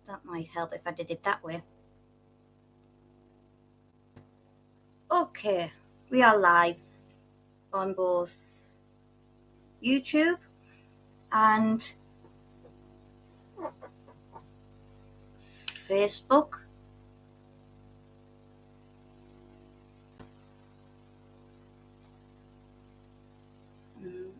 That might help if I did it that way. Okay, we are live on both YouTube and Facebook. Mm.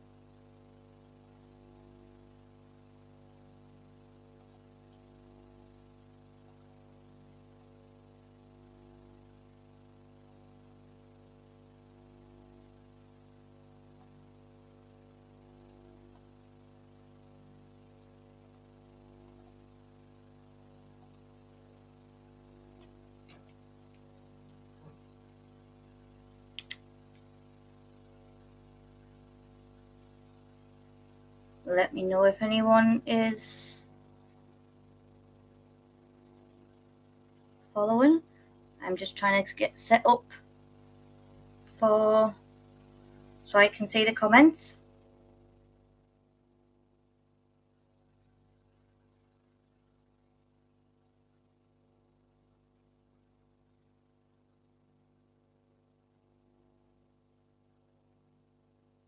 Let me know if anyone is following. I'm just trying to get set up so I can see the comments.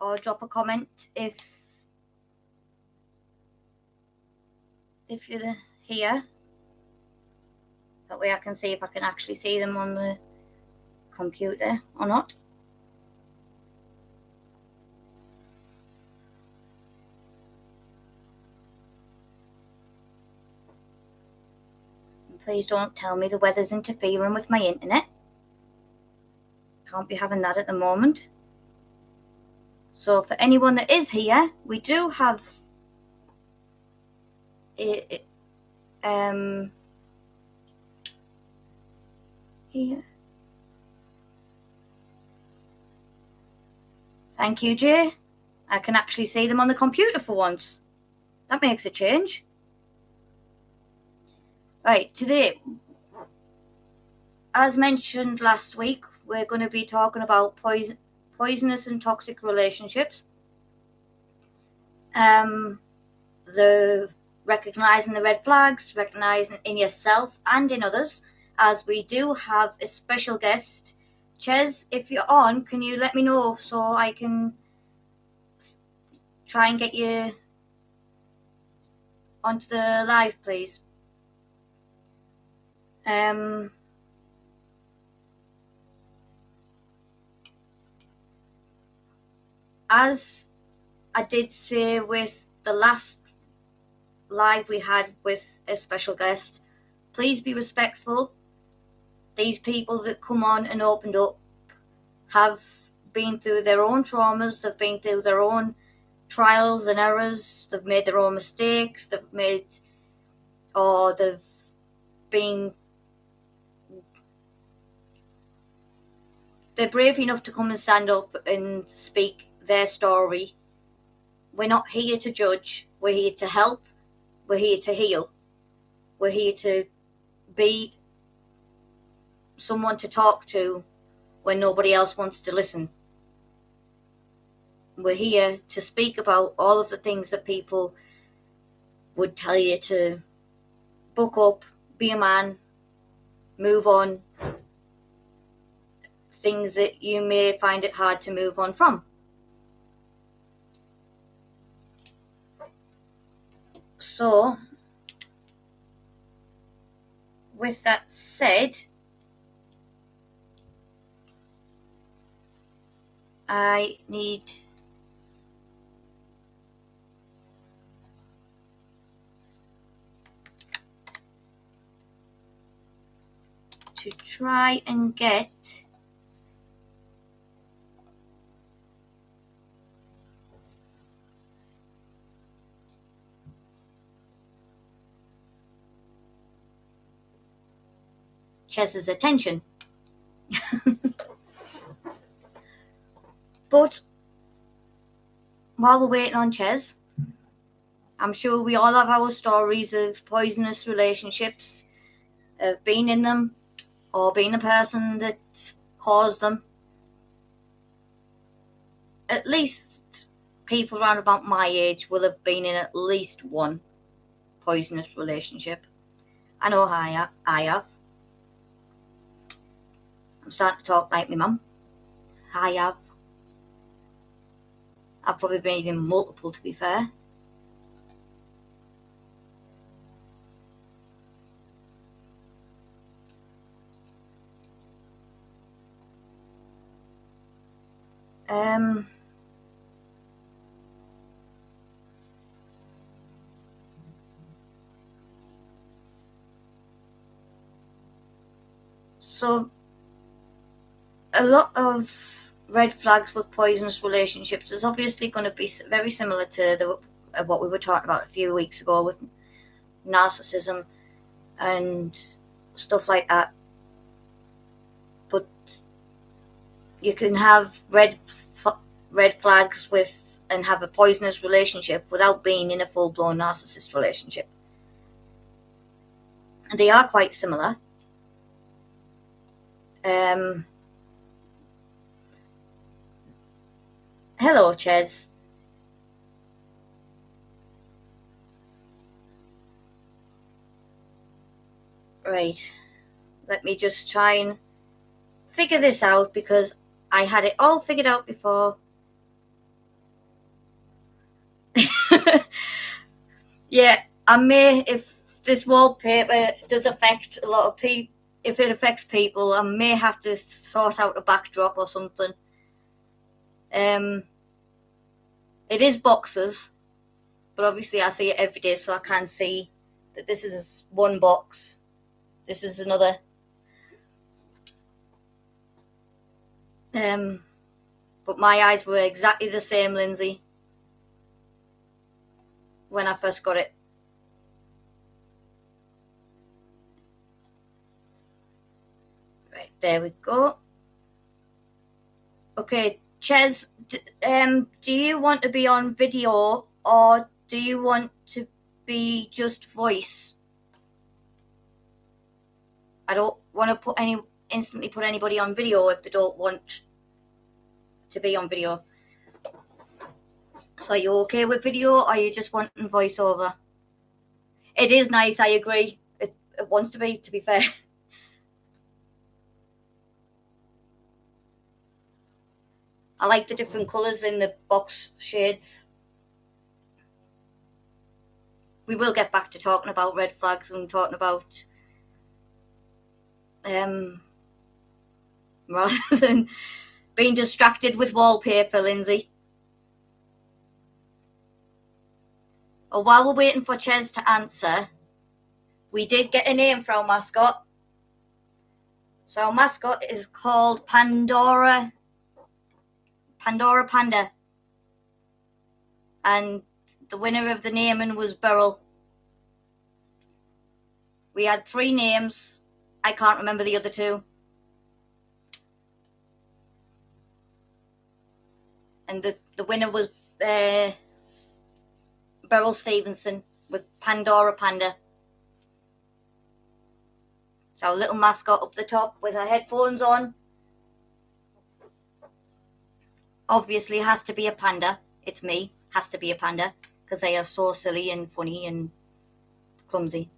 Or drop a comment if you're here. That way I can see if I can actually see them on the computer or not. And please don't tell me the weather's interfering with my internet. Can't be having that at the moment. So for anyone that is here, we do have here. Thank you, Jay. I can actually see them on the computer for once. That makes a change. Right, today, as mentioned last week, we're going to be talking about poisonous and toxic relationships. The recognizing the red flags, recognizing in yourself and in others, as we do have a special guest. Ches, if you're on, can you let me know so I can try and get you onto the live, please? As I did say with the last live we had with a special guest, please be respectful. These people that come on and opened up have been through their own traumas, they've been through their own trials and errors, they've made their own mistakes, they've been they're brave enough to come and stand up and speak their story. We're not here to judge, we're here to help, we're here to heal, we're here to be someone to talk to when nobody else wants to listen. We're here to speak about all of the things that people would tell you to buck up, be a man, move on, things that you may find it hard to move on from. So, with that said, I need to try and get Ches's attention. But while we're waiting on Ches, I'm sure we all have our stories of poisonous relationships, of being in them, or being the person that caused them. At least people around about my age will have been in at least one poisonous relationship. I know I have. I'm starting to talk like my mum. I have. I've probably made him multiple, to be fair. Um, so a lot of red flags with poisonous relationships is obviously going to be very similar to what we were talking about a few weeks ago with narcissism and stuff like that. But you can have red flags with and have a poisonous relationship without being in a full-blown narcissist relationship. And they are quite similar. Hello, Ches. Right. Let me just try and figure this out because I had it all figured out before. Yeah, I may, if this wallpaper does affect a lot of people, if it affects people, I may have to sort out a backdrop or something. It is boxes, but obviously I see it every day, so I can see that this is one box. This is another. But my eyes were exactly the same, Lindsay, when I first got it. Right, there we go. Okay, Ches, do you want to be on video or do you want to be just voice? I don't want to instantly put anybody on video if they don't want to be on video. So are you okay with video or are you just wanting voiceover? It is nice, I agree. It wants to be fair. I like the different colours in the box shades. We will get back to talking about red flags and talking about rather than being distracted with wallpaper, Lindsay. Well, while we're waiting for Ches to answer, we did get a name for our mascot. So our mascot is called Pandora Panda. And the winner of the naming was Beryl. We had 3 names. I can't remember the other 2. And the winner was Beryl Stevenson with Pandora Panda. So our little mascot up the top with her headphones on. Obviously has to be a panda. It's me. Has to be a panda. Because they are so silly and funny and clumsy.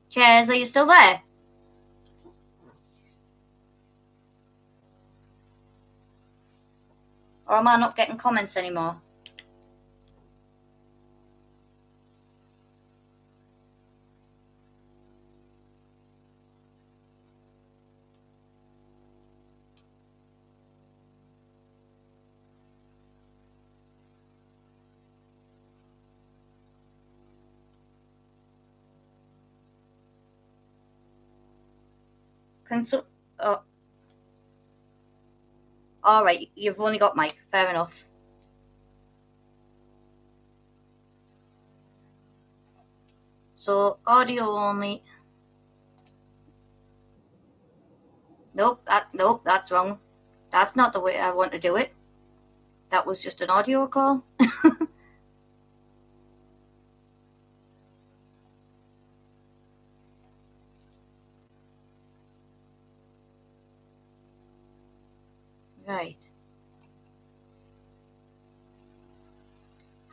Cheers, are you still there? Or am I not getting comments anymore? Oh. Alright, you've only got mic. Fair enough. So, audio only. Nope, that's wrong. That's not the way I want to do it. That was just an audio call. Right.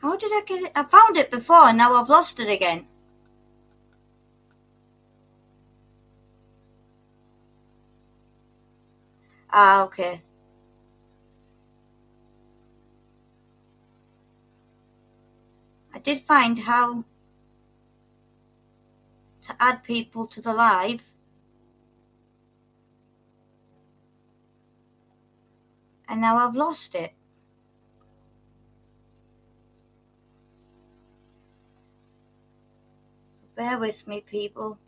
How did I get it? I found it before and now I've lost it again. Ah, okay. I did find how to add people to the live, and now I've lost it. Bear with me, people.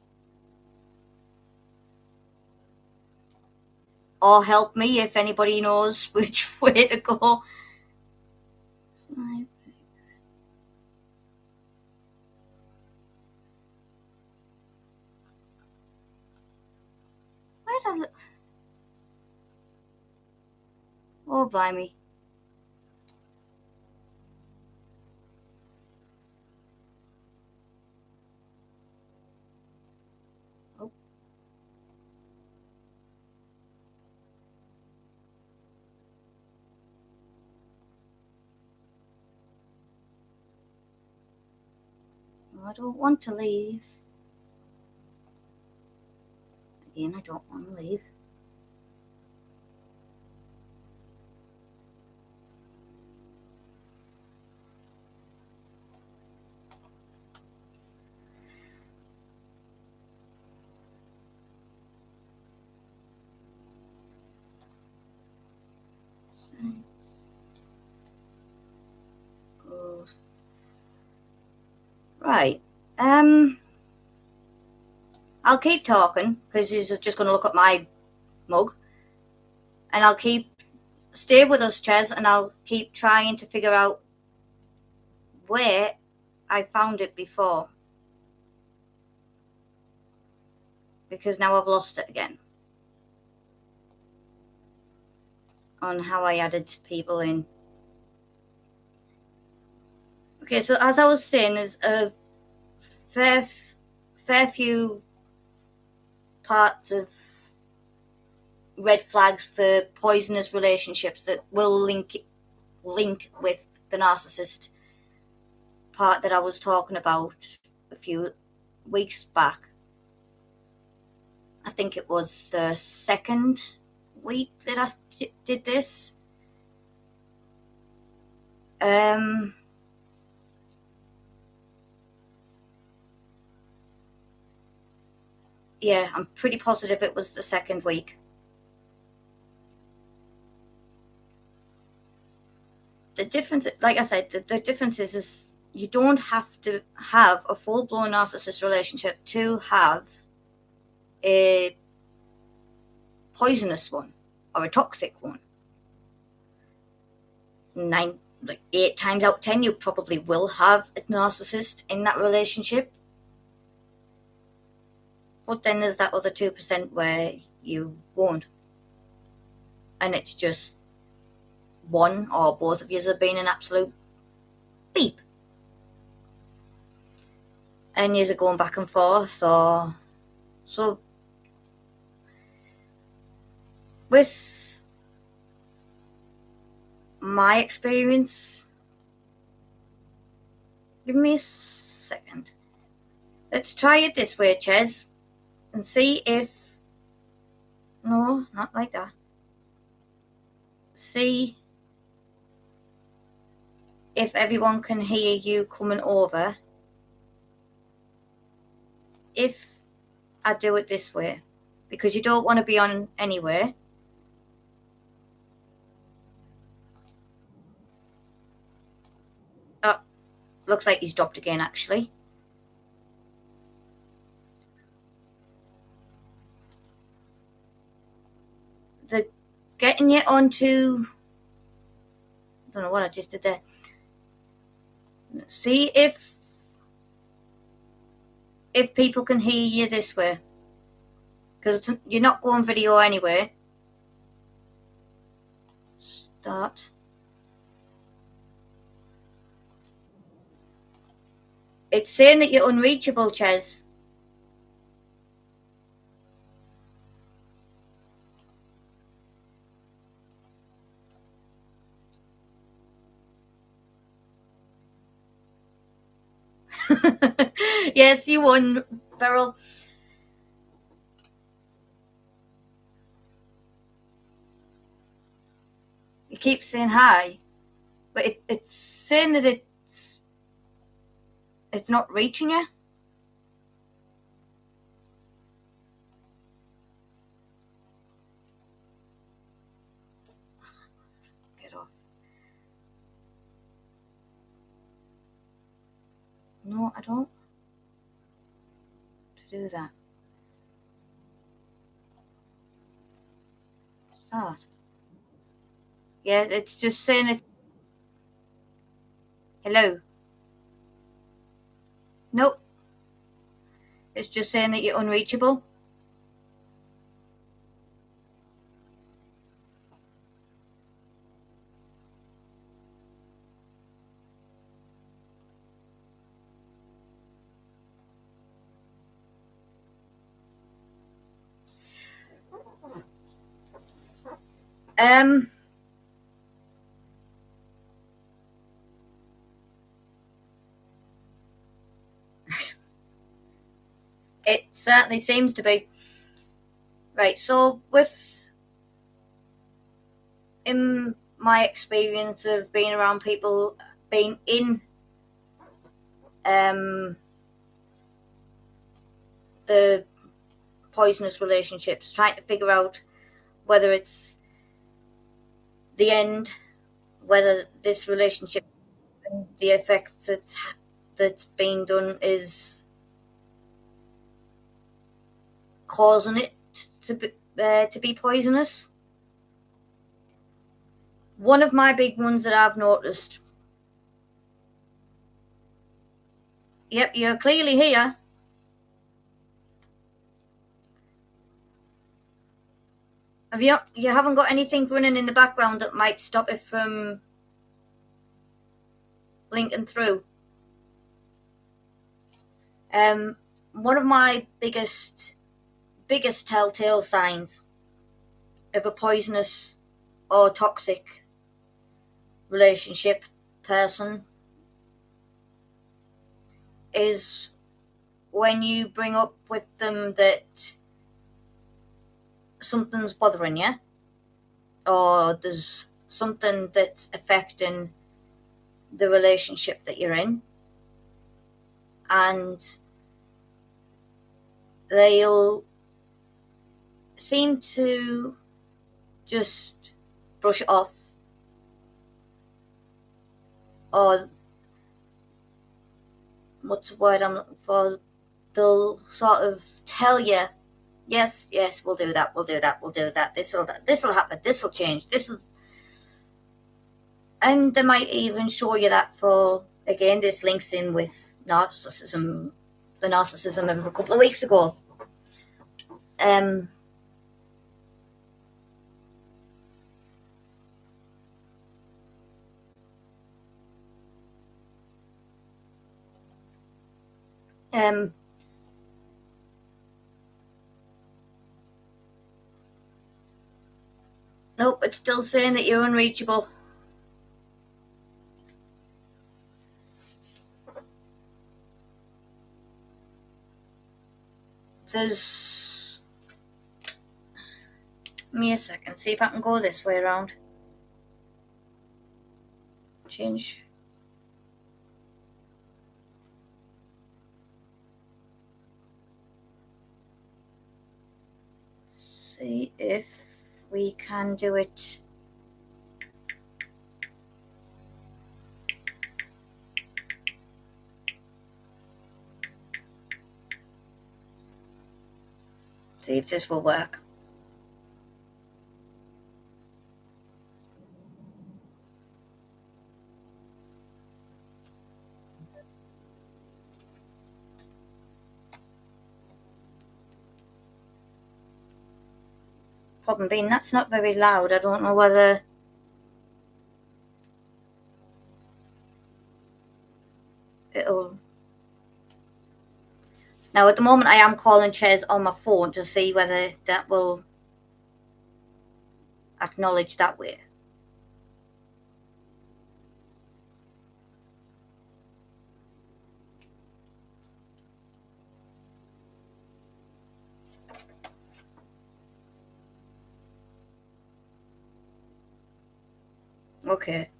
Or help me if anybody knows which way to go. Where did I look? Oh, blimey. Oh. I don't want to leave. Again, I don't want to leave. Goals. Right. I'll keep talking because he's just going to look at my mug, and I'll stay with us, Ches, and I'll keep trying to figure out where I found it before, because now I've lost it again on how I added people in. Okay, so as I was saying, there's a fair few parts of red flags for poisonous relationships that will link with the narcissist part that I was talking about a few weeks back. I think it was the second week that I did this. Yeah, I'm pretty positive it was the second week. The difference, like I said, the difference is you don't have to have a full-blown narcissist relationship to have a poisonous one or a toxic one. 8 times out of 10, you probably will have a narcissist in that relationship. But then there's that other 2% where you won't. And it's just one or both of you have been an absolute beep. And you're going back and forth, or so. With my experience, give me a second. Let's try it this way, Ches, and see if. No, not like that. See if everyone can hear you coming over. If I do it this way, because you don't want to be on anywhere. Oh, looks like he's dropped again, actually. The getting you onto. I don't know what I just did there. See if people can hear you this way, because you're not going video anyway. Start. It's saying that you're unreachable, Ches. Yes, you won, Beryl. It keeps saying hi, but it's saying that it's not reaching you. Get off. No, I don't. To do that. Start. Yeah, it's just saying it. Hello. Nope. It's just saying that you're unreachable. Um, it certainly seems to be. Right, so in my experience of being around people, being in the poisonous relationships, trying to figure out whether it's the end, whether this relationship, the effects that's being done is causing it to be poisonous. One of my big ones that I've noticed. Yep, you're clearly here. You haven't got anything running in the background that might stop it from linking through. One of my biggest telltale signs of a poisonous or toxic relationship person is when you bring up with them that something's bothering you, or there's something that's affecting the relationship that you're in, and they'll seem to just brush it off, or what's the word I'm looking for? They'll sort of tell you, yes, we'll do that, we'll do that, we'll do that. This'll happen. This'll change. And they might even show you that for, again, this links in with narcissism, the narcissism of a couple of weeks ago. Um, um, nope, it's still saying that you're unreachable. There's. Give me a second, see if I can go this way around. Change. See if we can do it. See if this will work. Problem being, that's not very loud. I don't know whether it'll. Now, at the moment, I am calling chairs on my phone to see whether that will acknowledge that way. Okay.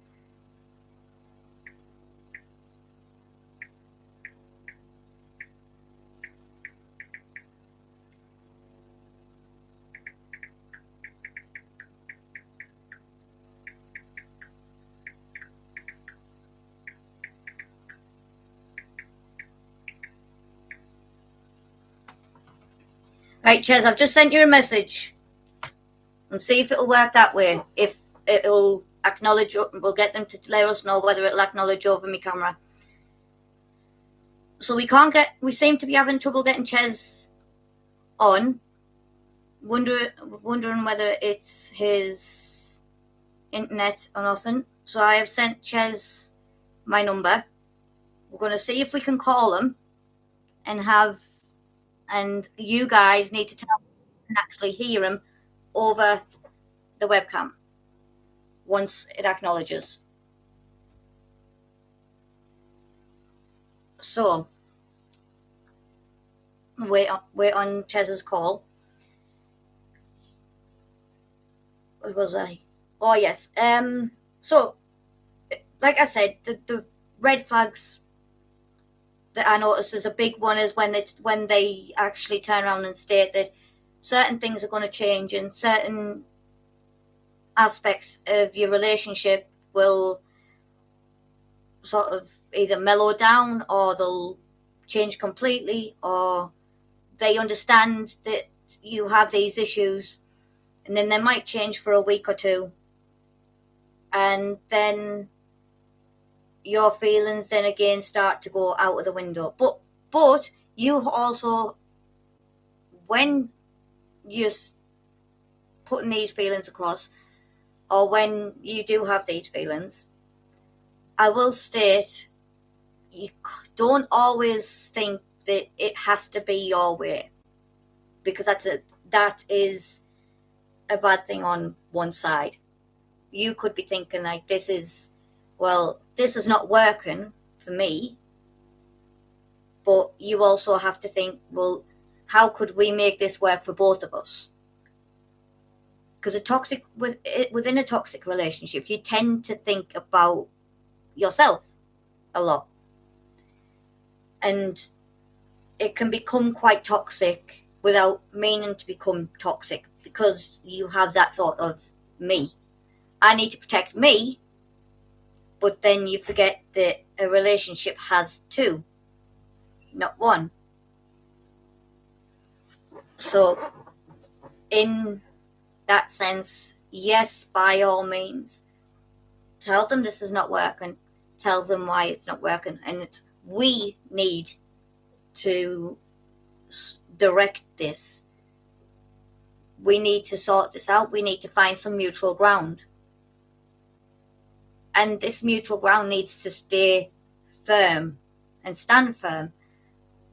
Right, Ches, I've just sent you a message and see if it'll work that way. If it'll acknowledge, we'll get them to let us know whether it'll acknowledge over my camera. So we seem to be having trouble getting Ches on. Wondering whether it's his internet or nothing. So I have sent Ches my number. We're going to see if we can call him and you guys need to tell me if you can actually hear him over the webcam once it acknowledges. So wait on Ches's call. Where was I? Oh yes. So like I said, the red flags that I notice is a big one is when they actually turn around and state that certain things are going to change and certain aspects of your relationship will sort of either mellow down or they'll change completely, or they understand that you have these issues and then they might change for a week or two, and then your feelings then again start to go out of the window. But you also, when you're putting these feelings across, or when you do have these feelings, I will state you don't always think that it has to be your way, because that is a bad thing on one side. You could be thinking like, this is not working for me, but you also have to think, well, how could we make this work for both of us? Because within a toxic relationship, you tend to think about yourself a lot, and it can become quite toxic without meaning to become toxic, because you have that thought of me. I need to protect me, but then you forget that a relationship has two, not one. So, in that sense, yes, by all means, tell them this is not working, tell them why it's not working, and we need to direct this. We need to sort this out. We need to find some mutual ground. And this mutual ground needs to stay firm and stand firm,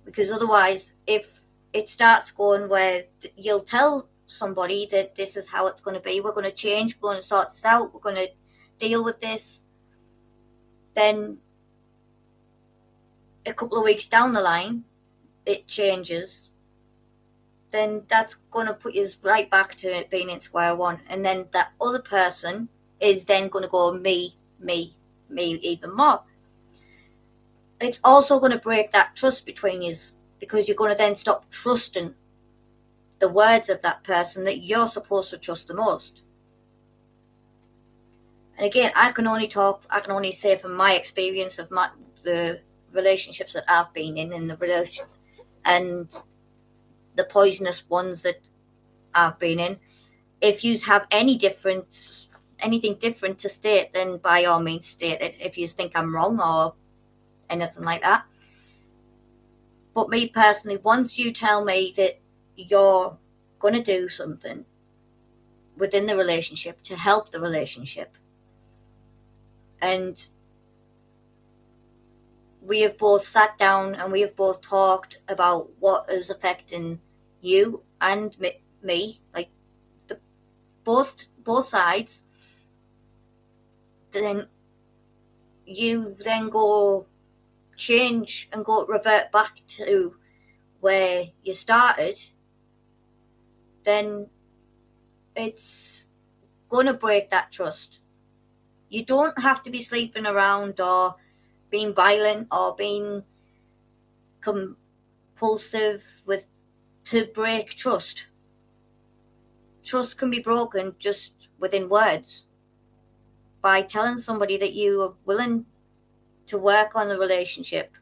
because otherwise, if it starts going where you'll tell somebody that this is how it's going to be, we're going to change, we're going to sort this out, we're going to deal with this, then a couple of weeks down the line it changes, then that's going to put you right back to being in square one. And then that other person is then going to go me even more. It's also going to break that trust between you, because you're going to then stop trusting the words of that person that you're supposed to trust the most. And again, I can only say from my experience of the relationships that I've been in the relation and the poisonous ones that I've been in. If you have anything different to state, then by all means state it if you think I'm wrong or anything like that. But me personally, once you tell me that you're going to do something within the relationship to help the relationship, and we have both sat down and we have both talked about what is affecting you and me, like both sides, then you then go change and go revert back to where you started, then it's going to break that trust. You don't have to be sleeping around or being violent or being compulsive to break trust. Trust can be broken just within words, by telling somebody that you are willing to work on the relationship,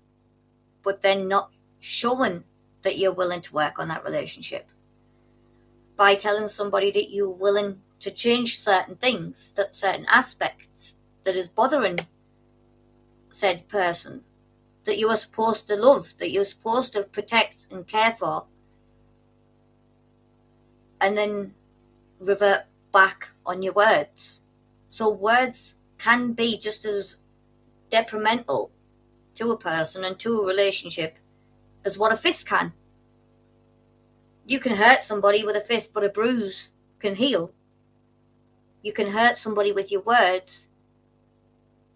but then not showing that you're willing to work on that relationship. By telling somebody that you're willing to change certain things, that certain aspects that is bothering said person, that you are supposed to love, that you're supposed to protect and care for, and then revert back on your words. So words can be just as detrimental to a person and to a relationship as what a fist can. You can hurt somebody with a fist, but a bruise can heal. You can hurt somebody with your words,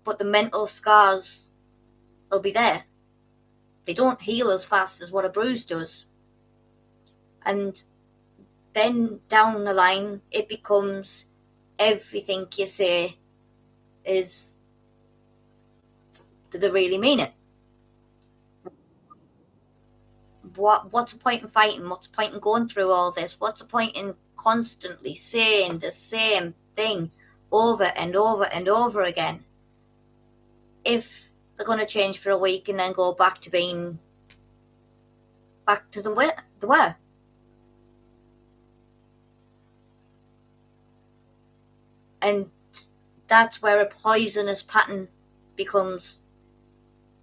but the mental scars will be there. They don't heal as fast as what a bruise does. And then down the line, it becomes everything you say is, do they really mean it? What's the point in fighting? What's the point in going through all this? What's the point in constantly saying the same thing over and over and over again if they're going to change for a week and then go back to being back to the way they were? And that's where a poisonous pattern becomes,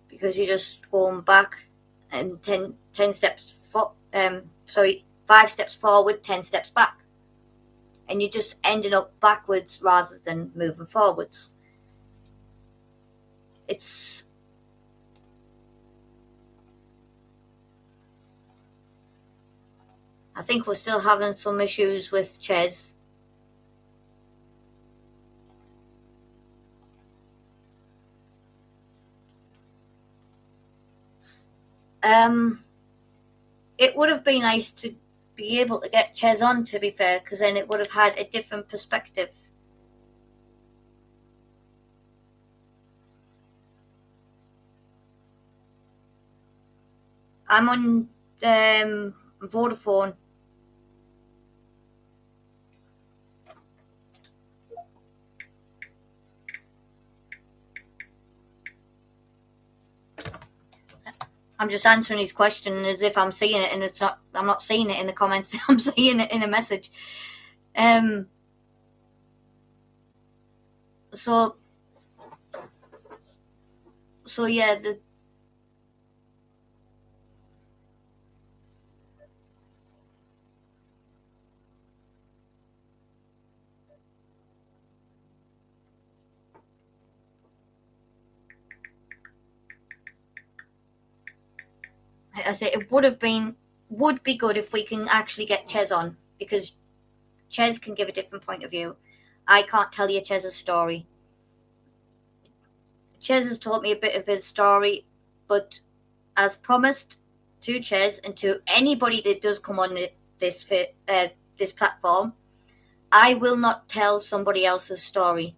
because you're just going back and 10 steps 5 steps forward, 10 steps back, and you're just ending up backwards rather than moving forwards. I think we're still having some issues with Ches. It would have been nice to be able to get Ches on, to be fair, because then it would have had a different perspective. I'm on Vodafone. I'm just answering his question as if I'm seeing it, and it's not. I'm not seeing it in the comments. I'm seeing it in a message. So yeah, I say it would be good if we can actually get Ches on, because Ches can give a different point of view. I can't tell you Ches's story. Ches has told me a bit of his story, but as promised to Ches and to anybody that does come on this platform, I will not tell somebody else's story.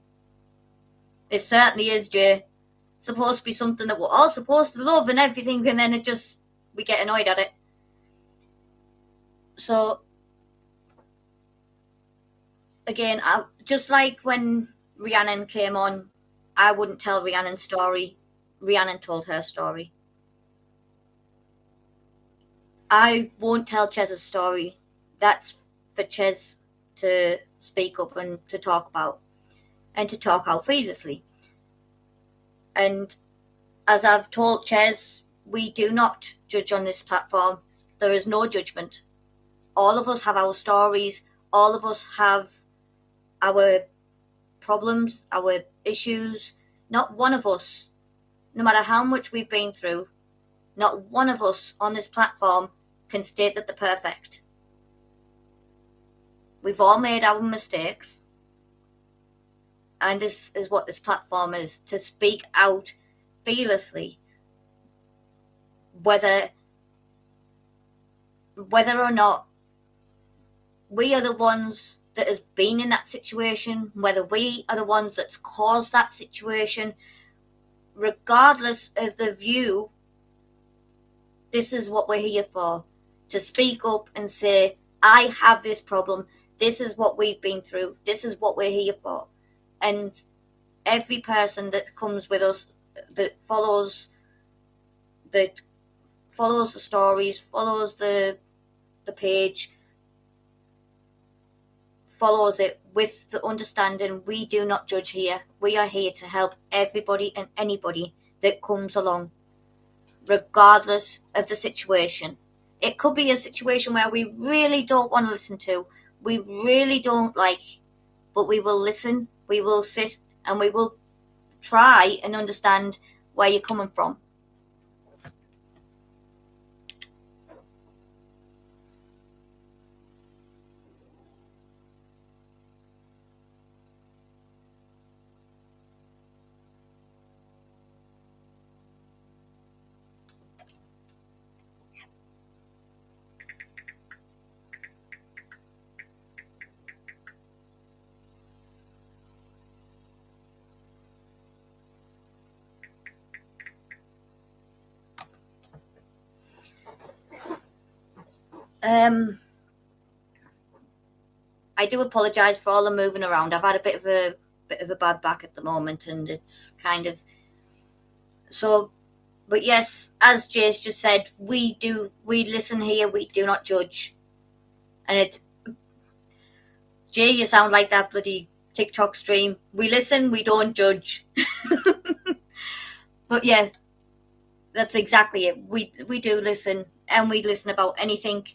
It certainly is, Jay, supposed to be something that we're all supposed to love and everything, and then we get annoyed at it. So again, just like when Rhiannon came on, I wouldn't tell Rhiannon's story. Rhiannon told her story. I won't tell Ches's story. That's for Ches to speak up and to talk about, and to talk out fearlessly. And as I've told Ches, we do not judge on this platform. There is no judgment. All of us have our stories. All of us have our problems, our issues. Not one of us, no matter how much we've been through, not one of us on this platform can state that they're perfect. We've all made our mistakes. And this is what this platform is, to speak out fearlessly, whether or not we are the ones that has been in that situation, whether we are the ones that's caused that situation, regardless of the view, this is what we're here for. To speak up and say, I have this problem, this is what we've been through, this is what we're here for. And every person that comes with us, that follows the stories, follows the page, follows it with the understanding we do not judge here. We are here to help everybody and anybody that comes along, regardless of the situation. It could be a situation where we really don't want to listen to, we really don't like, but we will listen, we will sit, and we will try and understand where you're coming from. I do apologise for all the moving around. I've had a bit of a bad back at the moment, and it's kind of so. But yes, as Jay's just said, we listen here. We do not judge, and it's Jay. You sound like that bloody TikTok stream. We listen. We don't judge. But yes, that's exactly it. We do listen, and we listen about anything.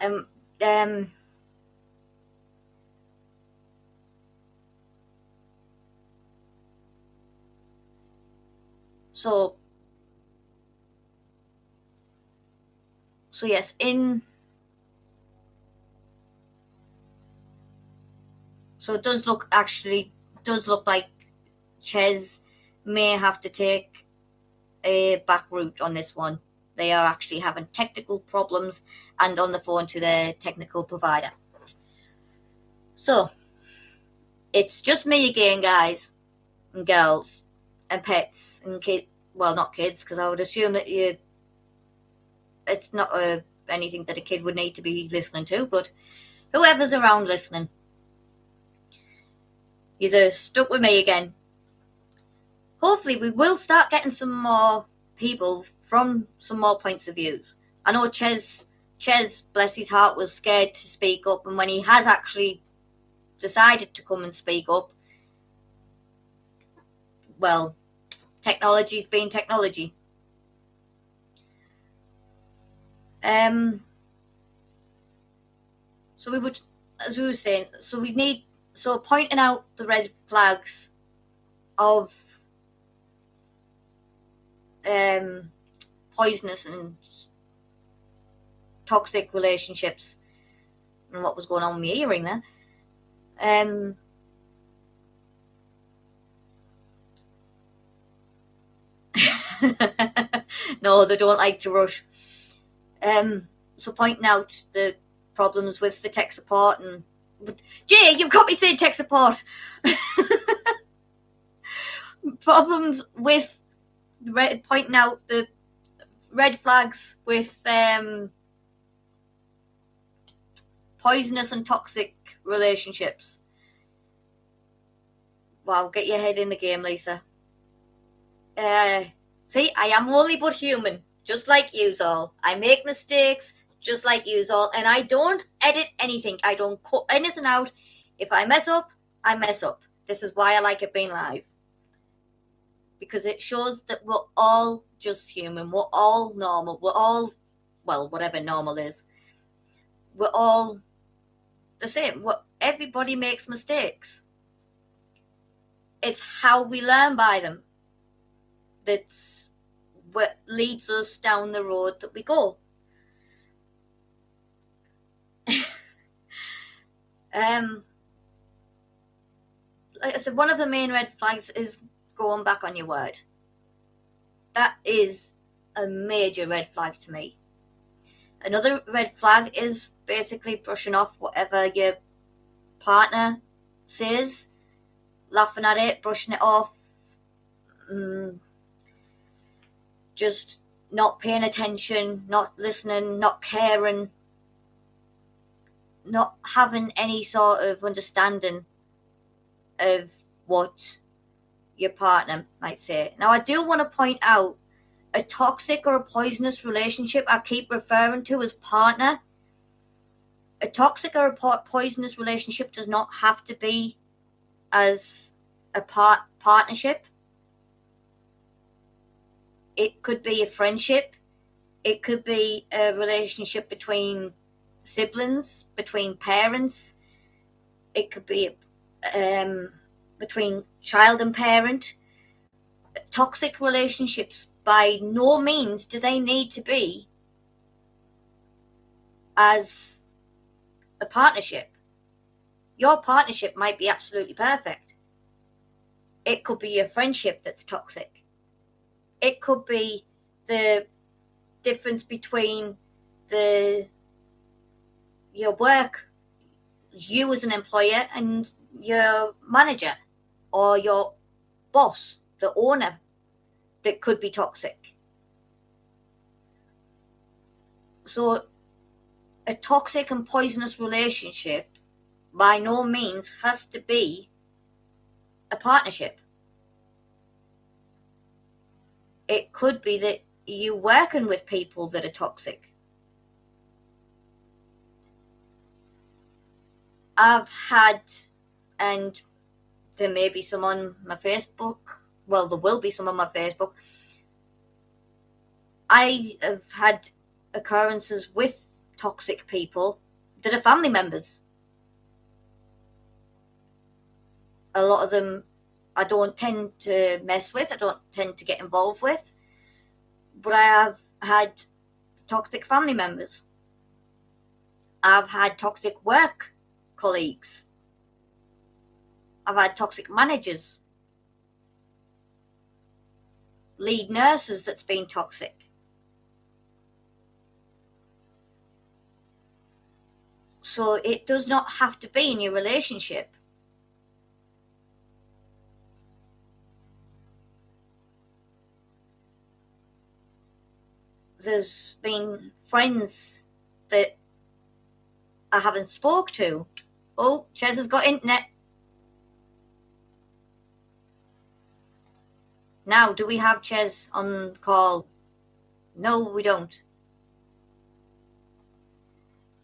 Um, um, so yes, it does look like Ches may have to take a back route on this one. They are actually having technical problems and on the phone to their technical provider. So it's just me again, guys and girls and pets and kids. Well, not kids, because I would assume that it's not anything that a kid would need to be listening to, but whoever's around listening, you're stuck with me again. Hopefully we will start getting some more people from some more points of view. I know Ches, bless his heart, was scared to speak up, and when he has actually decided to come and speak up, well, technology's been technology. So we would, as we were saying, pointing out the red flags of poisonous and toxic relationships, and what was going on with my hearing there. No, they don't like to rush. So pointing out the problems with the tech support and Jay, you've got me saying tech support. Problems with pointing out the red flags with poisonous and toxic relationships. Wow, get your head in the game, Lisa. See, I am only but human, just like yous all. I make mistakes, just like yous all, and I don't edit anything. I don't cut anything out. If I mess up, I mess up. This is why I like it being live. Because it shows that we're all just human. We're all normal. We're all, well, whatever normal is. We're all the same. Everybody makes mistakes. It's how we learn by them that's what leads us down the road that we go. Like I said, one of the main red flags is going back on your word. That is a major red flag to me. Another red flag is basically brushing off whatever your partner says, laughing at it, brushing it off, just not paying attention, not listening, not caring, not having any sort of understanding of what your partner might say. Now, I do want to point out a toxic or a poisonous relationship I keep referring to as partner. A toxic or a poisonous relationship does not have to be as a partnership. It could be a friendship. It could be a relationship between siblings, between parents. It could be between child and parent. Toxic relationships, by no means do they need to be as a partnership. Your partnership might be absolutely perfect. It could be your friendship that's toxic. It could be the difference between your work, you as an employer, and your manager or your boss, the owner, that could be toxic. So a toxic and poisonous relationship by no means has to be a partnership. It could be that you're working with people that are toxic. I've had, and there may be some on my Facebook, well, there will be some on my Facebook. I have had occurrences with toxic people that are family members. A lot of them I don't tend to mess with, I don't tend to get involved with, but I have had toxic family members. I've had toxic work colleagues. I've had toxic managers, lead nurses that's been toxic. So it does not have to be in your relationship. There's been friends that I haven't spoke to. Oh, Ches has got internet. Now, do we have Ches on call? No, we don't.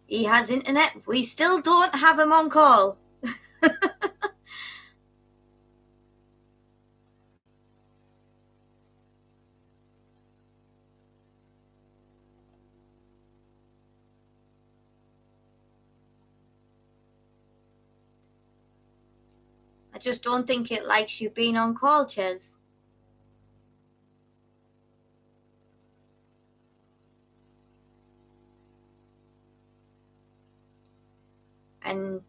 He has internet. We still don't have him on call. I just don't think it likes you being on call, Ches. And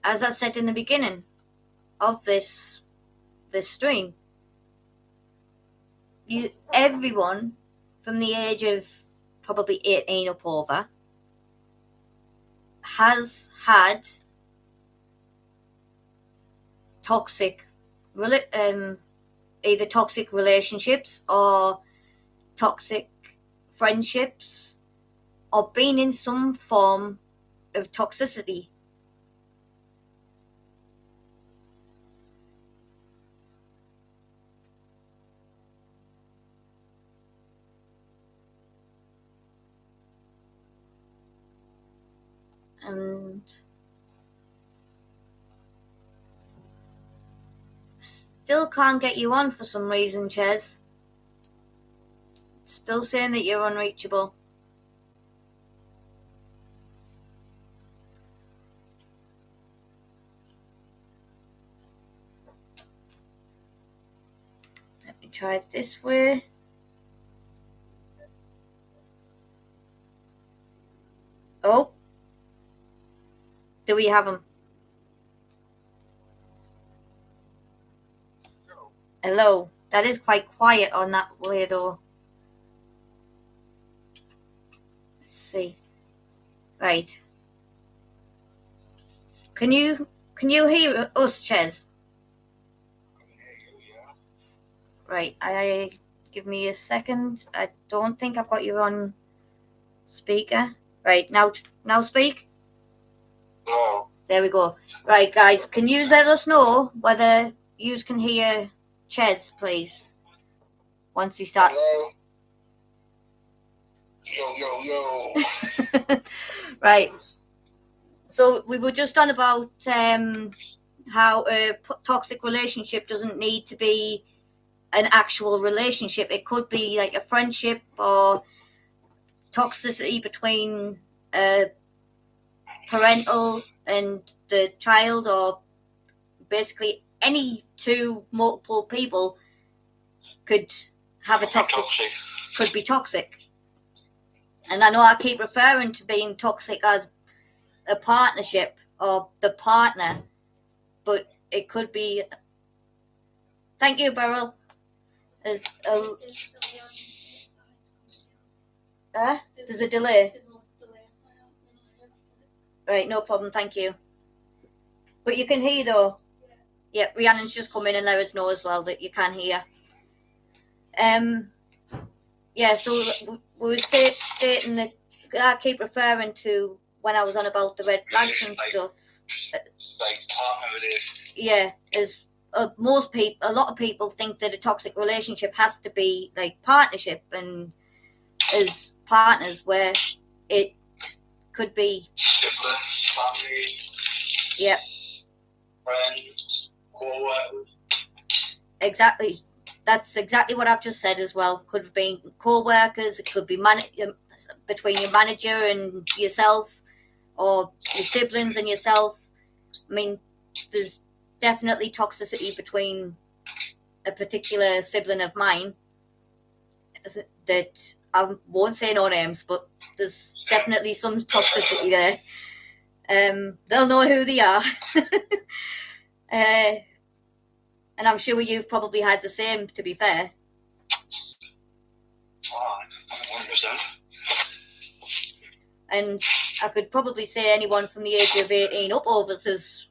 as I said in the beginning of this stream, everyone from the age of probably 18 up over has had toxic, either toxic relationships or toxic friendships, or been in some form of toxicity. And still can't get you on for some reason, Ches. Still saying that you're unreachable. Let me try it this way. Oh, do we have him? Hello. That is quite quiet on that way, though. see. Right. Can you hear us, Ches? Right. Give me a second. I don't think I've got you on speaker. Right, now speak. No. There we go. Right, guys, can you let us know whether you can hear Ches, please, once he starts. Hello? Yo. Right. So we were just on about how a toxic relationship doesn't need to be an actual relationship. It could be like a friendship or toxicity between a parental and the child, or basically any two multiple people could have a toxic. Could be toxic. And I know I keep referring to being toxic as a partnership or the partner, but it could be. Thank you, Beryl. There's a delay. Right, no problem. Thank you. But you can hear though. Yeah, Rhiannon's just come in and let us know as well that you can hear. Yeah, so we were stating that I keep referring to when I was on about the red flags and stuff. Like partner relationship. Yeah, is a lot of people think that a toxic relationship has to be like partnership and as partners, where it could be siblings, family. Yeah. Friends, co-workers. Exactly. That's exactly what I've just said as well. Could have been co-workers. It could be between your manager and yourself, or your siblings and yourself. I mean, there's definitely toxicity between a particular sibling of mine that I won't say no names, but there's definitely some toxicity there. They'll know who they are. And I'm sure you've probably had the same, to be fair. 100%. And I could probably say anyone from the age of 18 up over has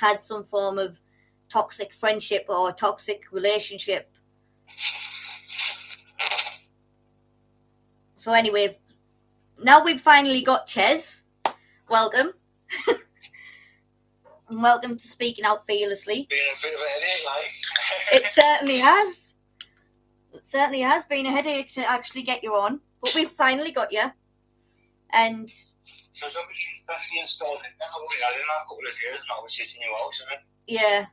had some form of toxic friendship or toxic relationship. So anyway, now we've finally got Ches. Welcome. And welcome to Speaking Out Fearlessly. Been a bit of a headache, like. It certainly has. It certainly has been a headache to actually get you on, but we've finally got you. And so it's obviously especially installed in that. I didn't have a couple of years and I was sitting in your house, isn't it? Yeah.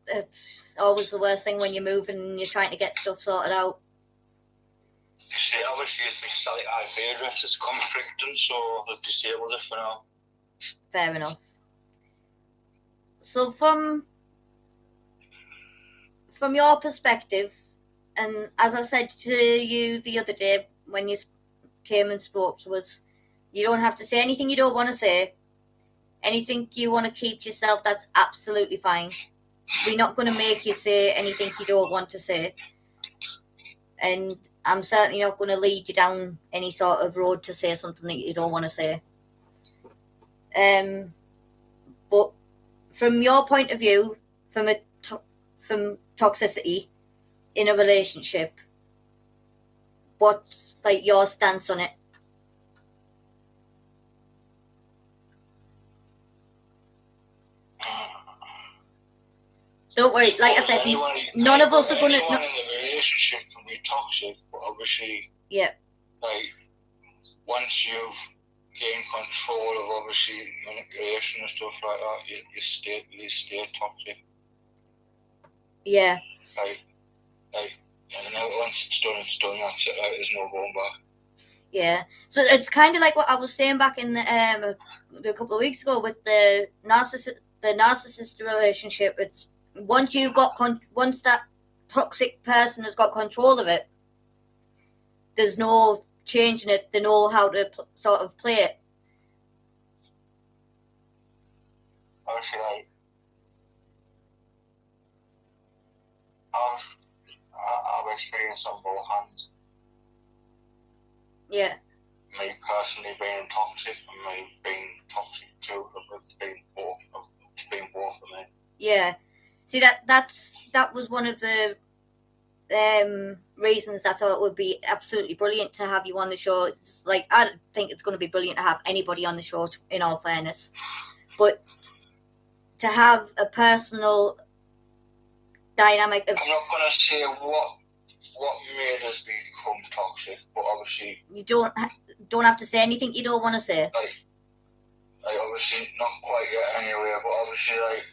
It's always the worst thing when you're moving and you're trying to get stuff sorted out. You see, obviously it's my static IP address that's conflicting, so they've disabled it for now. Fair enough. So from your perspective, and as I said to you the other day when you came and spoke to us, you don't have to say anything you don't want to say. Anything you want to keep to yourself, that's absolutely fine. We're not going to make you say anything you don't want to say. And I'm certainly not going to lead you down any sort of road to say something that you don't want to say. But from your point of view, from toxicity in a relationship, what's like your stance on it? Don't worry, like I said, none of us are going to. Anyone in the relationship can be toxic, but obviously, yeah. Like once you've gained control of obviously manipulation and stuff like that, you stay toxic. Yeah. Like, and then once it's done, that's it. Like, there's no going back. Yeah. So it's kind of like what I was saying back in the a couple of weeks ago with the narcissist relationship. It's once that toxic person has got control of it, there's no changing it. They know how to sort of play it. Obviously, like, I've experienced on both hands. Yeah. me personally being toxic and me being toxic too. It's been both for me. Yeah. See, that was one of the reasons I thought it would be absolutely brilliant to have you on the show. It's like, I think it's going to be brilliant to have anybody on the show, in all fairness. But to have a personal dynamic of... I'm not going to say what made us become toxic, but obviously... You don't have to say anything you don't want to say. Like obviously, not quite yet anyway, but obviously, like,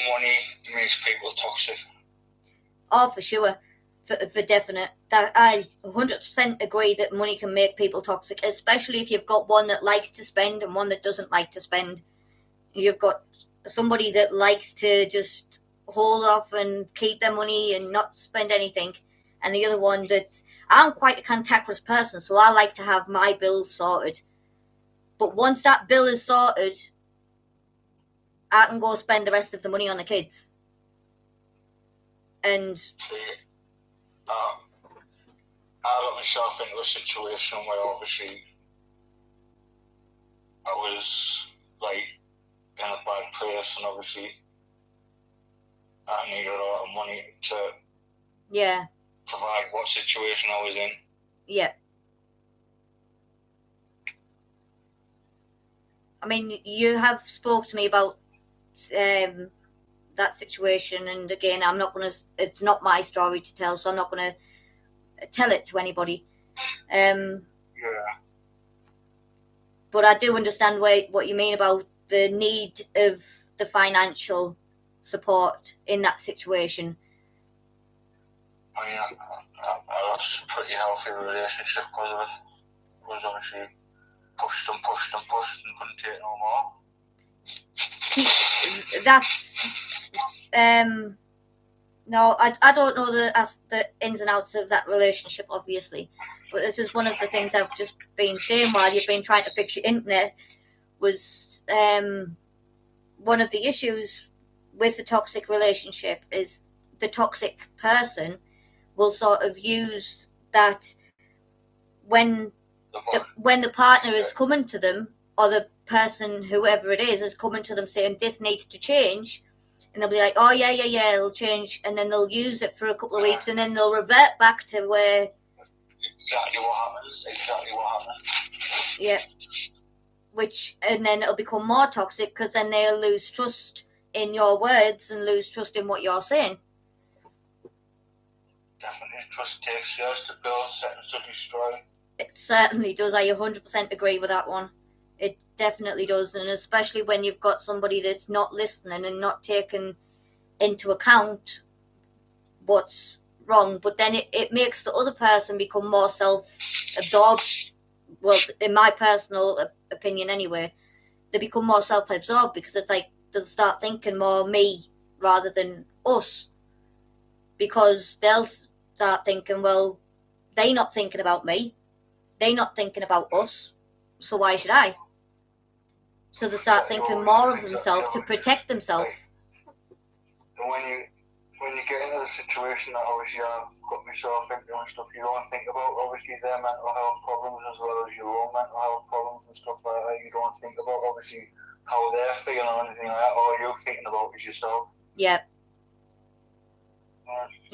money makes people toxic. Oh, for sure. For definite. That I 100% agree that money can make people toxic, especially if you've got one that likes to spend and one that doesn't like to spend. You've got somebody that likes to just hold off and keep their money and not spend anything, and the other one that's... I'm quite a cantankerous person, so I like to have my bills sorted. But once that bill is sorted, I can go spend the rest of the money on the kids. And I got myself into a situation where obviously I was like in a bad place, and obviously I needed a lot of money to provide what situation I was in. Yeah. I mean, you have spoke to me about that situation, and again, I'm not going to... It's not my story to tell, so I'm not going to tell it to anybody. Yeah. But I do understand what you mean about the need of the financial support in that situation. I mean, I lost a pretty healthy relationship because of it. It was obviously pushed and couldn't take no more. See, that's... no, I don't know the ins and outs of that relationship, obviously. But this is one of the things I've just been saying while you've been trying to fix your internet, was one of the issues with the toxic relationship is the toxic person will sort of use that when the partner is coming to them, or the person, whoever it is coming to them saying this needs to change, and they'll be like, oh yeah, it'll change, and then they'll use it for a couple of weeks, and then they'll revert back to where... Exactly what happened. Yeah. And then it'll become more toxic, because then they'll lose trust in your words and lose trust in what you're saying. Definitely. Trust takes years to build, seconds to destroy. It certainly does. I 100% agree with that one. It definitely does, and especially when you've got somebody that's not listening and not taking into account what's wrong, but then it makes the other person become more self-absorbed. Well, in my personal opinion anyway, they become more self-absorbed, because it's like they'll start thinking more me rather than us, because they'll start thinking, well, they're not thinking about me, they're not thinking about us, so why should I? So they start thinking more of themselves to protect themselves. When you get into the situation that obviously I've got myself into and stuff, you don't think about obviously their mental health problems as well as your own mental health problems and stuff like that. You don't think about obviously how they're feeling or anything like that. All you're thinking about is yourself. Yeah.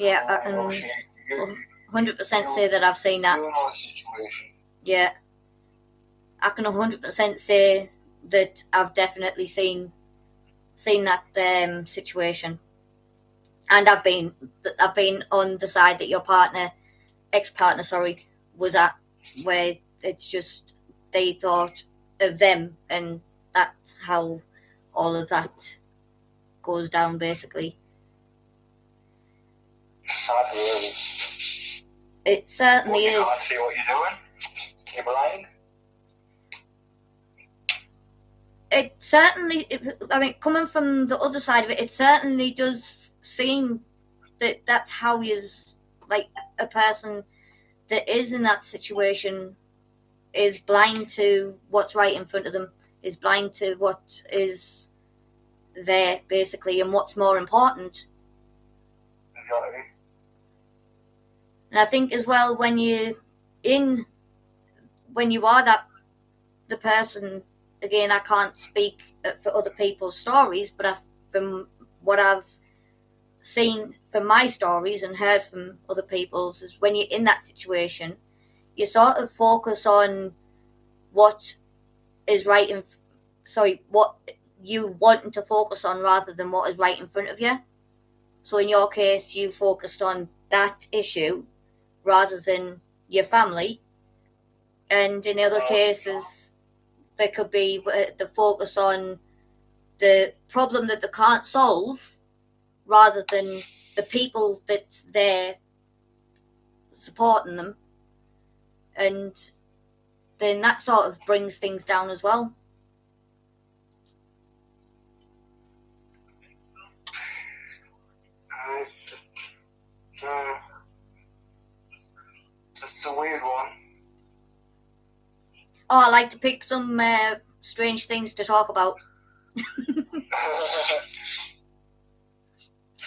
Yeah, I can 100% say that I've seen that. You know the situation. Yeah. I can 100% say that I've definitely seen that situation, and I've been on the side that your ex-partner, was at, where it's just they thought of them, and that's how all of that goes down, basically. Sad, really. It certainly is. You can't see what you're doing. You're blind. It certainly, I mean, coming from the other side of it, it certainly does seem that that's how he is, like, a person that is in that situation is blind to what's right in front of them, is blind to what is there, basically, and what's more important. Exactly. And I think as well, when you're in when you are that the person, again, I can't speak for other people's stories, but from what I've seen from my stories and heard from other people's, is when you're in that situation, you sort of focus on what is right in, sorry, what you wanting to focus on rather than what is right in front of you. So in your case, you focused on that issue rather than your family, and in other cases, there could be the focus on the problem that they can't solve rather than the people that's there supporting them, and then that sort of brings things down as well. It's a weird one. Oh, I like to pick some strange things to talk about.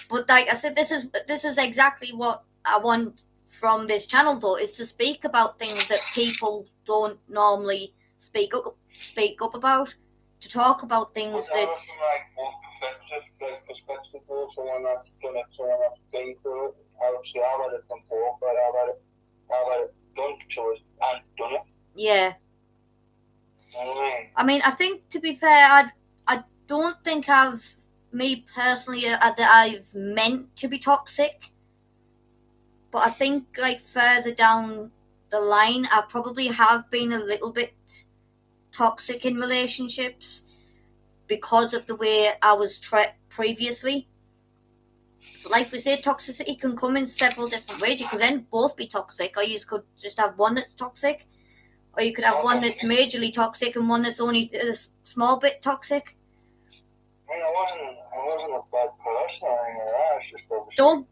But like I said, this is exactly what I want from this channel, though, is to speak about things that people don't normally speak up about. To talk about things But that, from like one perspective, though, someone that's done it, someone that's been through it. Obviously, I've had it from both, but I've had it done to us and done it. yeah. You know what I mean? I mean, I think, to be fair, I don't think me personally, that I've meant to be toxic. But I think, like, further down the line, I probably have been a little bit toxic in relationships because of the way I was previously. So, like we said, toxicity can come in several different ways. You could then both be toxic, or you could just have one that's toxic, or you could have one that's majorly toxic and one that's only a small bit toxic. I mean, I wasn't a bad person or anything like that. It's just obviously. Don't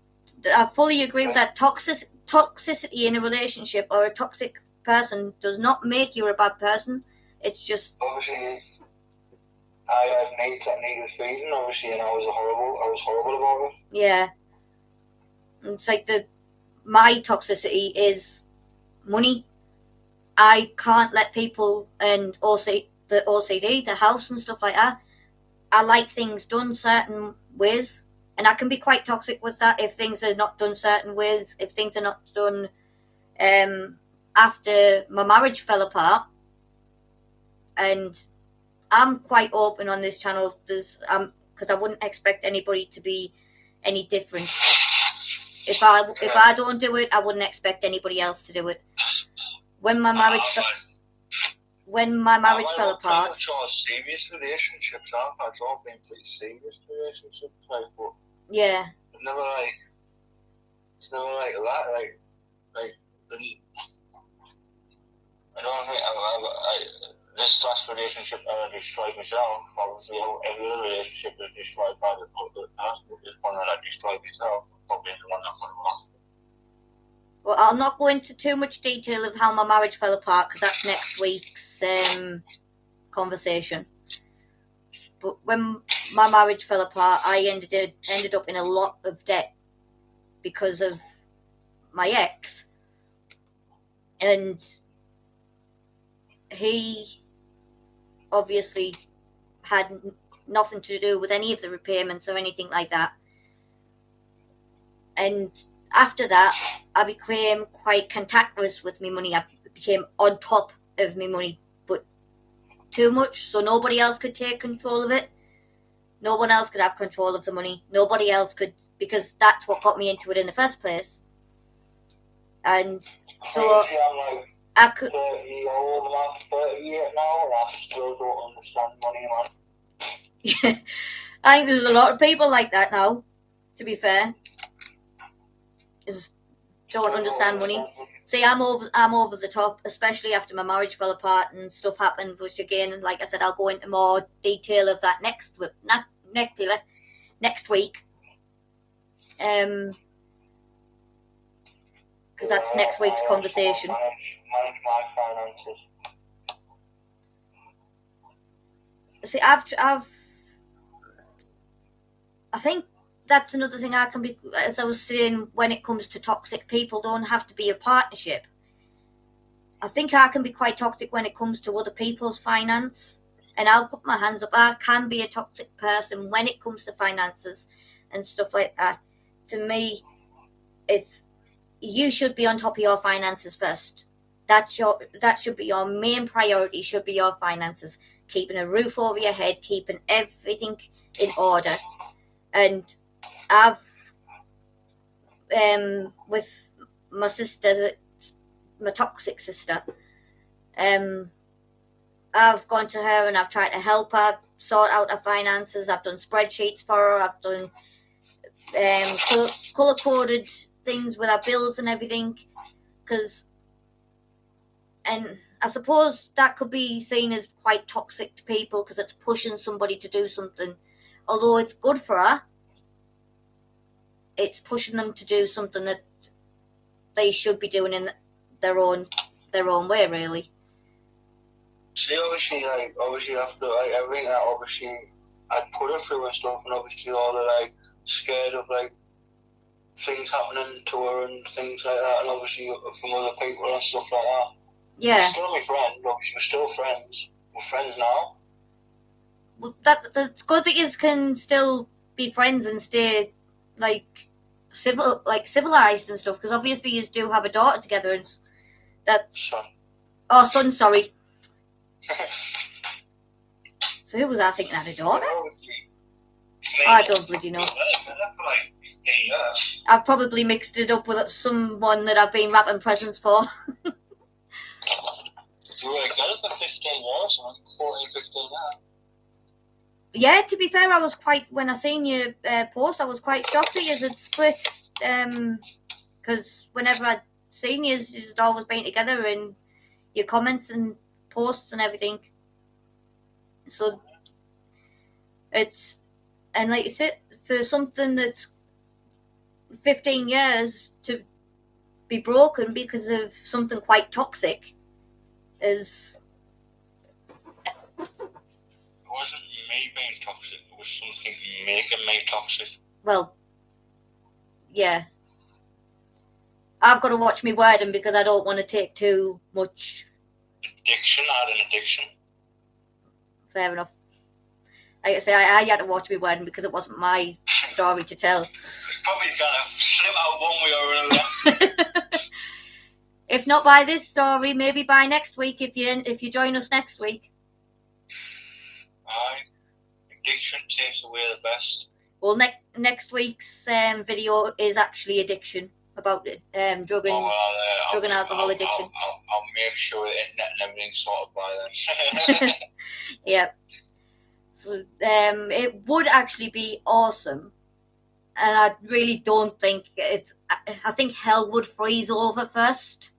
I fully agree with that. Toxicity in a relationship or a toxic person does not make you a bad person. It's just, obviously, I had mates that needed feeding, obviously, and I was horrible about it. yeah. It's like my toxicity is money. I can't let people, and the OCD, the house and stuff like that. I like things done certain ways, and I can be quite toxic with that if things are not done certain ways. If things are not done, after my marriage fell apart, and I'm quite open on this channel. Because I wouldn't expect anybody to be any different. If I don't do it, I wouldn't expect anybody else to do it. When my marriage fell apart. Serious relationships, I've had all been pretty serious relationships, like, but yeah, it's never like that, like I don't think this last relationship I destroyed myself. Obviously, every other relationship is destroyed by the person. This one that I destroyed myself, probably the one that went lost. Well, I'll not go into too much detail of how my marriage fell apart because that's next week's conversation. But when my marriage fell apart, I ended up in a lot of debt because of my ex, and he obviously had nothing to do with any of the repayments or anything like that. And after that, I became quite cantankerous with my money. I became on top of my money, but too much, so nobody else could take control of it. No one else could have control of the money. Nobody else could, because that's what got me into it in the first place. And so I could. 30-year-old man, 38 now, and I still don't understand money, man. I think there's a lot of people like that now, to be fair. Just don't understand money. See, I'm over the top, especially after my marriage fell apart and stuff happened, which again, like I said, I'll go into more detail of that next week. Because that's next week's conversation. Manage my finances. See, I think that's another thing I can be, as I was saying, when it comes to toxic people, don't have to be a partnership. I think I can be quite toxic when it comes to other people's finance, and I'll put my hands up. I can be a toxic person when it comes to finances and stuff like that. To me, it's you should be on top of your finances first. That should be your main priority. Should be your finances, keeping a roof over your head, keeping everything in order. And I've with my sister, my toxic sister, I've gone to her and I've tried to help her sort out her finances. I've done spreadsheets for her. I've done color coded things with our bills and everything. And I suppose that could be seen as quite toxic to people because it's pushing somebody to do something. Although it's good for her, it's pushing them to do something that they should be doing in their own way, really. See, obviously after everything that obviously I'd put her through and stuff, and obviously all the scared of things happening to her and things like that, and obviously from other people and stuff like that. Yeah. She's still my friend. Obviously, we're still friends. We're friends now. Well, that's good that you can still be friends and stay civilized and stuff. Because obviously, you do have a daughter together, and that's son. Sorry. So who was I thinking had a daughter? I don't bloody know. I've probably mixed it up with someone that I've been wrapping presents for. You were together for 15 years, 14, 15 years. Yeah, to be fair, I was when I seen your post, I was quite shocked that you had split. Because whenever I'd seen you, you'd always been together in your comments and posts and everything. So and like you said, for something that's 15 years to be broken because of something quite toxic is. It wasn't me being toxic, it was something making me toxic. Well, yeah. I've got to watch me wording because I don't want to take too much. Addiction, I had an addiction. Fair enough. Like I say, I had to watch me wording because it wasn't my story to tell. It's probably going to slip out one way or another. If not by this story, maybe by next week if you join us next week. Aye. Addiction takes away the best. Well, next week's video is actually addiction, about drug and alcohol addiction. I'll make sure the internet and everything's sorted by then. Yeah. So it would actually be awesome, and I really don't think I think hell would freeze over first.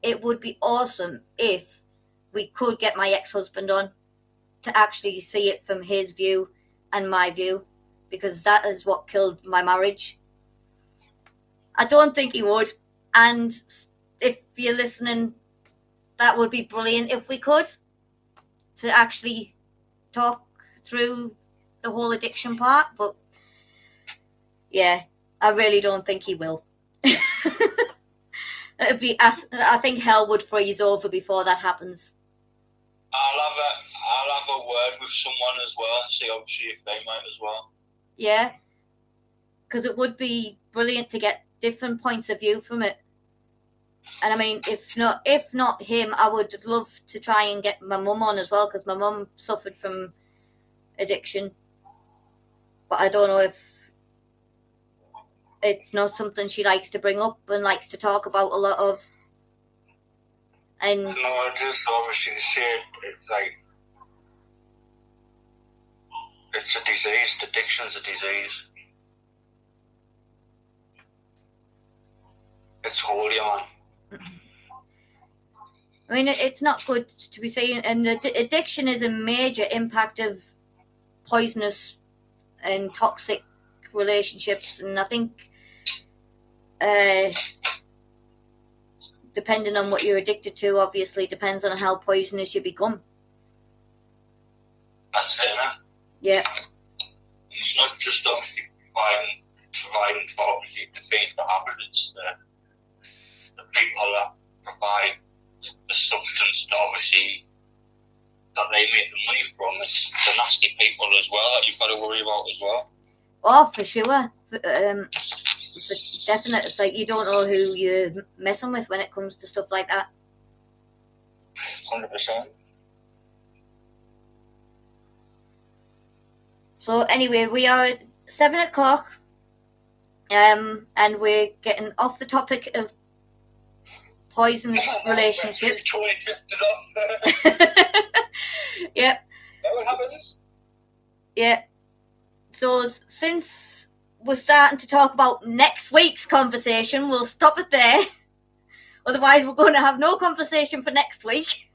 It would be awesome if we could get my ex-husband on to actually see it from his view and my view, because that is what killed my marriage. I don't think he would, and if you're listening, that would be brilliant if we could, to actually talk through the whole addiction part. But yeah, I really don't think he will. I think hell would freeze over before that happens. I'll have a word with someone as well and see obviously if they might as well. Yeah, because it would be brilliant to get different points of view from it. And I mean, if not him, I would love to try and get my mum on as well, because my mum suffered from addiction. But I don't know if it's not something she likes to bring up and likes to talk about a lot of. And no, just obviously say it's a disease. Addiction's a disease. It's holy, man. I mean, it's not good to be saying, and addiction is a major impact of poisonous and toxic relationships, and I think depending on what you're addicted to, obviously depends on how poisonous you become. That's it, man. Yeah. It's not just obviously providing for obviously the things that happen. It's the people that provide the substance that obviously that they make the money from. It's the nasty people as well that you've got to worry about as well. Oh, for sure. Definitely, it's like you don't know who you're messing with when it comes to stuff like that. 100%. So anyway, we are at 7:00, and we're getting off the topic of poisonous relationships. Yep. Yeah. So since we're starting to talk about next week's conversation, we'll stop it there. Otherwise, we're going to have no conversation for next week.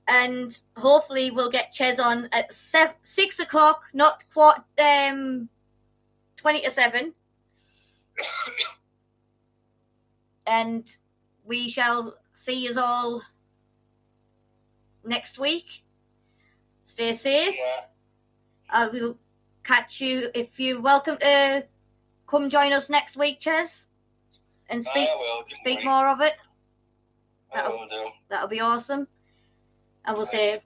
And hopefully we'll get Ches on at 6:00, not 6:50. And we shall see you all next week. Stay safe. Yeah. I will catch you if you're welcome to come join us next week, Ches, and speak more of it. That'll be awesome. And we'll say,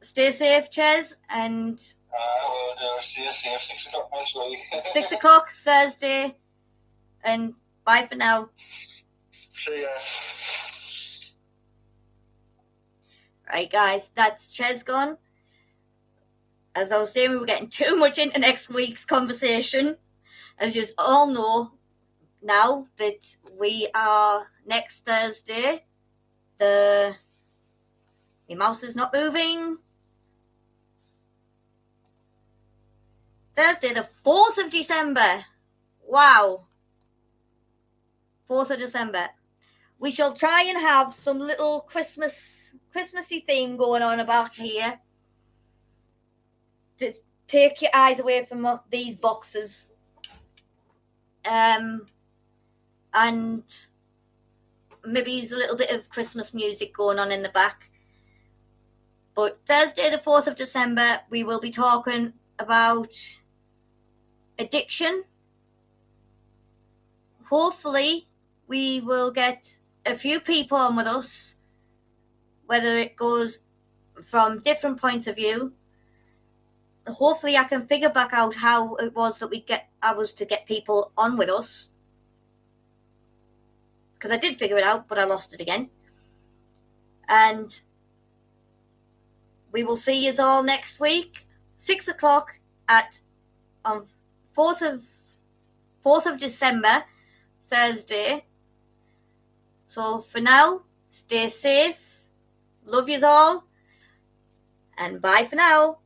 stay safe, Ches, and I will see you 6 o'clock next week. 6:00 Thursday, and bye for now. See ya. Right, guys, that's Ches gone. As I was saying, we were getting too much into next week's conversation. As you all know now that we are next Thursday, my mouse is not moving. Thursday, the 4th of December. Wow. 4th of December. We shall try and have some little Christmassy theme going on about here. To take your eyes away from these boxes. And maybe there's a little bit of Christmas music going on in the back. But Thursday, the 4th of December, we will be talking about addiction. Hopefully, we will get a few people on with us, whether it goes from different points of view. Hopefully, I can figure back out how it was that I was to get people on with us. Because I did figure it out, but I lost it again. And we will see you all next week, 6:00 on 4th of December, Thursday. So for now, stay safe, love yous all, and bye for now.